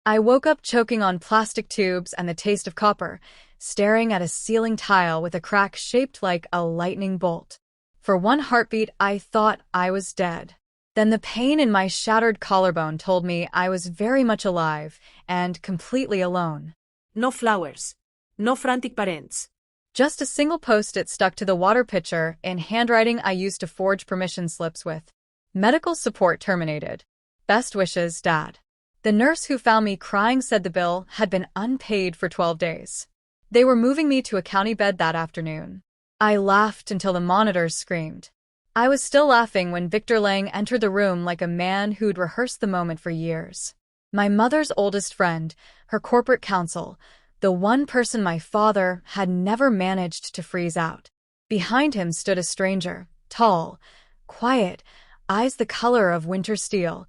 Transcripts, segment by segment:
I woke up choking on plastic tubes and the taste of copper, staring at a ceiling tile with a crack shaped like a lightning bolt. For one heartbeat, I thought I was dead. Then the pain in my shattered collarbone told me I was very much alive and completely alone. No flowers. No frantic parents. Just a single post-it stuck to the water pitcher in handwriting I used to forge permission slips with. Medical support terminated. Best wishes, Dad. The nurse who found me crying said the bill had been unpaid for 12 days. They were moving me to a county bed that afternoon. I laughed until the monitors screamed. I was still laughing when Victor Lang entered the room like a man who'd rehearsed the moment for years. My mother's oldest friend, her corporate counsel, the one person my father had never managed to freeze out. Behind him stood a stranger, tall, quiet, eyes the color of winter steel,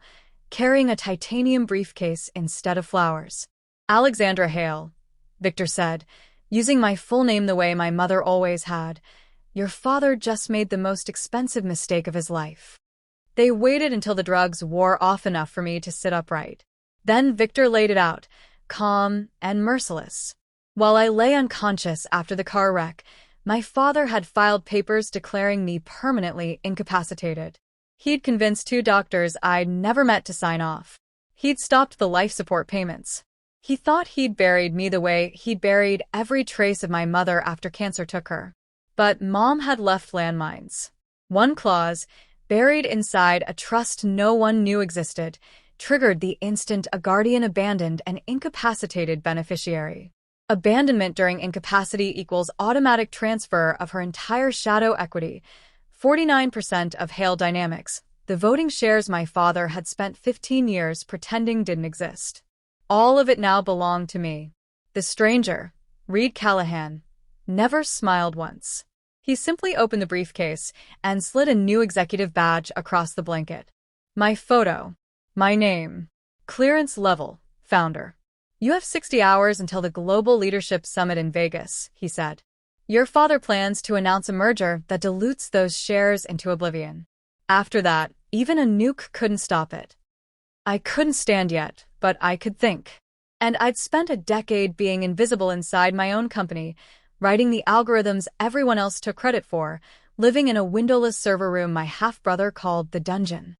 carrying a titanium briefcase instead of flowers. Alexandra Hale, Victor said, using my full name the way my mother always had. Your father just made the most expensive mistake of his life. They waited until the drugs wore off enough for me to sit upright. Then Victor laid it out, calm and merciless. While I lay unconscious after the car wreck, my father had filed papers declaring me permanently incapacitated. He'd convinced 2 doctors I'd never met to sign off. He'd stopped the life support payments. He thought he'd buried me the way he'd buried every trace of my mother after cancer took her. But Mom had left landmines. One clause, buried inside a trust no one knew existed, triggered the instant a guardian abandoned an incapacitated beneficiary. Abandonment during incapacity equals automatic transfer of her entire shadow equity, 49% of Hale Dynamics, the voting shares my father had spent 15 years pretending didn't exist. All of it now belonged to me. The stranger, Reed Callahan, never smiled once. He simply opened the briefcase and slid a new executive badge across the blanket. My photo. My name. Clearance level. Founder. You have 60 hours until the Global Leadership Summit in Vegas, he said. Your father plans to announce a merger that dilutes those shares into oblivion. After that, even a nuke couldn't stop it. I couldn't stand yet, but I could think. And I'd spent a decade being invisible inside my own company, writing the algorithms everyone else took credit for, living in a windowless server room my half-brother called the dungeon.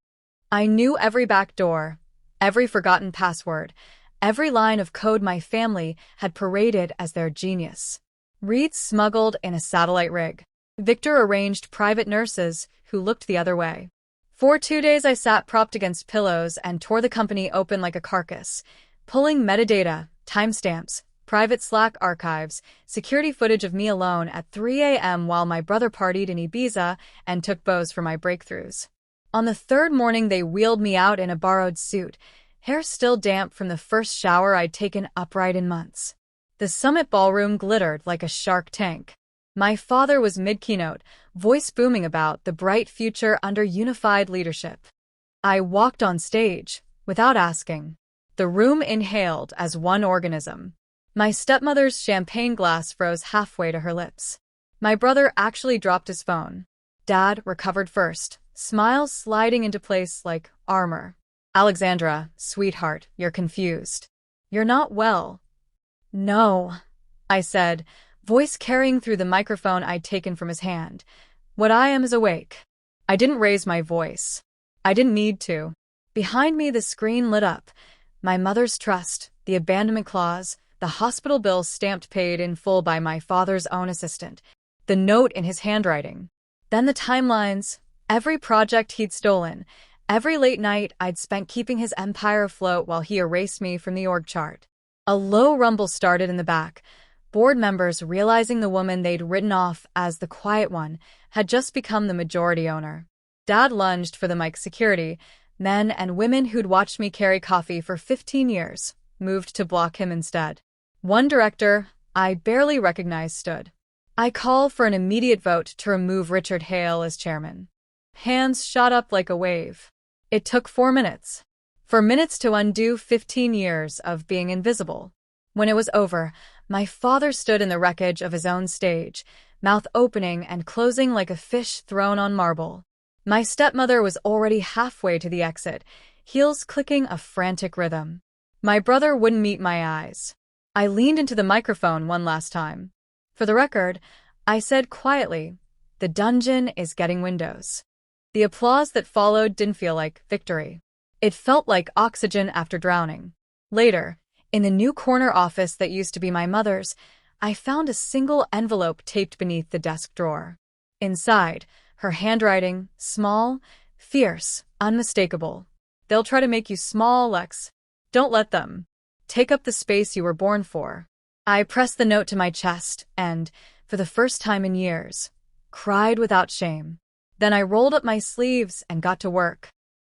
I knew every back door, every forgotten password, every line of code my family had paraded as their genius. Reed smuggled in a satellite rig. Victor arranged private nurses who looked the other way. For 2 days I sat propped against pillows and tore the company open like a carcass, pulling metadata, timestamps, private Slack archives, security footage of me alone at 3 a.m. while my brother partied in Ibiza and took bows for my breakthroughs. On the 3rd morning they wheeled me out in a borrowed suit, hair still damp from the first shower I'd taken upright in months. The summit ballroom glittered like a Shark Tank. My father was mid-keynote, voice booming about the bright future under unified leadership. I walked on stage, without asking. The room inhaled as one organism. My stepmother's champagne glass froze halfway to her lips. My brother actually dropped his phone. Dad recovered first, smiles sliding into place like armor. Alexandra, sweetheart, you're confused. You're not well. No, I said, voice carrying through the microphone I'd taken from his hand. What I am is awake. I didn't raise my voice. I didn't need to. Behind me the screen lit up. My mother's trust, the abandonment clause, the hospital bills stamped paid in full by my father's own assistant, the note in his handwriting. Then the timelines, every project he'd stolen, every late night I'd spent keeping his empire afloat while he erased me from the org chart. A low rumble started in the back, board members realizing the woman they'd written off as the quiet one had just become the majority owner. Dad lunged for the mic. Security, men and women who'd watched me carry coffee for 15 years, moved to block him instead. One director, I barely recognized, stood. I call for an immediate vote to remove Richard Hale as chairman. Hands shot up like a wave. It took 4 minutes. 4 minutes to undo 15 years of being invisible. When it was over, my father stood in the wreckage of his own stage, mouth opening and closing like a fish thrown on marble. My stepmother was already halfway to the exit, heels clicking a frantic rhythm. My brother wouldn't meet my eyes. I leaned into the microphone one last time. For the record, I said quietly, "The dungeon is getting windows." The applause that followed didn't feel like victory. It felt like oxygen after drowning. Later, in the new corner office that used to be my mother's, I found a single envelope taped beneath the desk drawer. Inside, her handwriting, small, fierce, unmistakable. "They'll try to make you small, Lex. Don't let them. Take up the space you were born for." I pressed the note to my chest and, for the first time in years, cried without shame. Then I rolled up my sleeves and got to work.